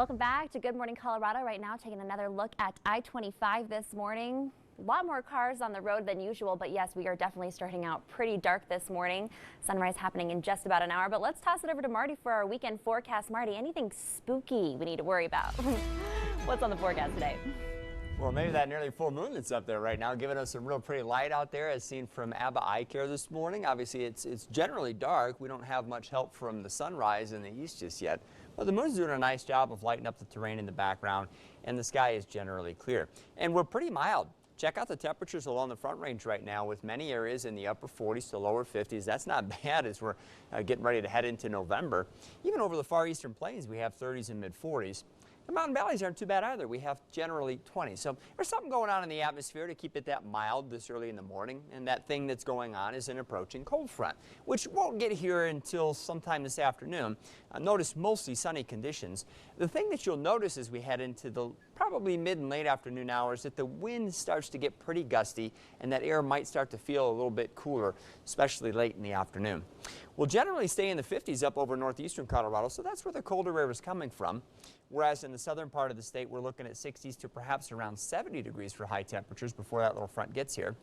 Welcome back to Good Morning Colorado. Right now, taking another look at I-25 this morning. A lot more cars on the road than usual, but yes, we are definitely starting out pretty dark this morning. Sunrise happening in just about an hour, but let's toss it over to Marty for our weekend forecast. Marty, anything spooky we need to worry about? What's on the forecast today? Well, maybe that nearly full moon that's up there right now, giving us some real pretty light out there, as seen from ABBA Eye Care this morning. Obviously, it's generally dark. We don't have much help from the sunrise in the east just yet. But the moon's doing a nice job of lighting up the terrain in the background, and the sky is generally clear. And we're pretty mild. Check out the temperatures along the Front Range right now, with many areas in the upper 40s to lower 50s. That's not bad as we're getting ready to head into November. Even over the far eastern plains, we have 30s and mid-40s. The mountain valleys aren't too bad either. We have generally 20. So there's something going on in the atmosphere to keep it that mild this early in the morning. And that thing that's going on is an approaching cold front, which won't get here until sometime this afternoon. Notice mostly sunny conditions. The thing that you'll notice as we head into the probably mid and late afternoon hours that the wind starts to get pretty gusty, and that air might start to feel a little bit cooler, especially late in the afternoon. We'll generally stay in the 50s up over northeastern Colorado, so that's where the colder air is coming from. Whereas in the southern part of the state, we're looking at 60s to perhaps around 70 degrees for high temperatures before that little front gets here.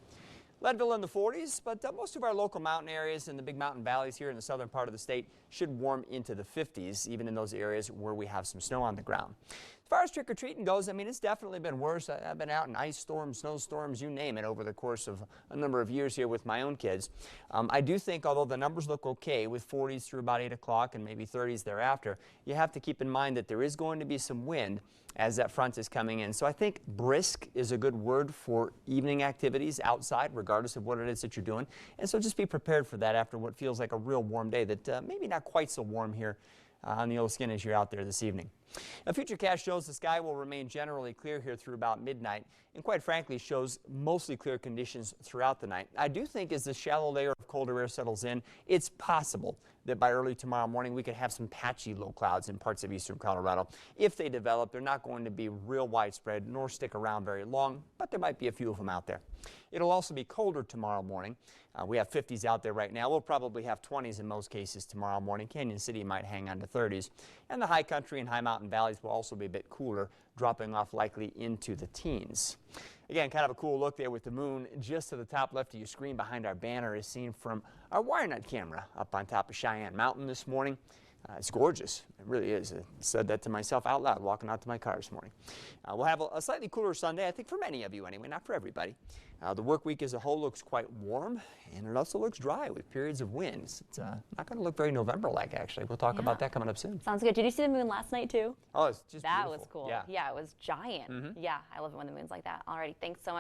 Leadville in the 40s, but most of our local mountain areas and the big mountain valleys here in the southern part of the state should warm into the 50s, even in those areas where we have some snow on the ground. As far as trick-or-treating goes, I mean, it's definitely been worse. I've been out in ice storms, snowstorms, you name it, over the course of a number of years here with my own kids. I do think, although the numbers look okay with 40s through about 8 o'clock and maybe 30s thereafter, you have to keep in mind that there is going to be some wind as that front is coming in. So I think brisk is a good word for evening activities outside, regardless of what it is that you're doing. And so just be prepared for that after what feels like a real warm day that maybe not quite so warm here on the old skin as you're out there this evening. A FUTURECAST shows the sky will remain generally clear here through about midnight, and quite frankly shows mostly clear conditions throughout the night. I do think as the shallow layer of colder air settles in, it's possible that by early tomorrow morning we could have some patchy low clouds in parts of eastern Colorado. If they develop, they're not going to be real widespread nor stick around very long, but there might be a few of them out there. It'll also be colder tomorrow morning. We have 50s out there right now. We'll probably have 20s in most cases tomorrow morning. Canyon City might hang on to 30s. And the high country and high mountain valleys will also be a bit cooler, dropping off likely into the teens. Again, kind of a cool look there with the moon just to the top left of your screen behind our banner is seen from our wire nut camera up on top of Cheyenne Mountain this morning. It's gorgeous. It really is. I said that to myself out loud walking out to my car this morning. We'll have a slightly cooler Sunday, I think for many of you anyway, not for everybody. The work week as a whole looks quite warm, and it also looks dry with periods of winds. It's not going to look very November-like, actually. We'll talk about that coming up soon. Sounds good. Did you see the moon last night, too? Oh, it's just That beautiful. was cool. Yeah, it was giant. Yeah, I love it when the moon's like that. Alrighty, thanks so much.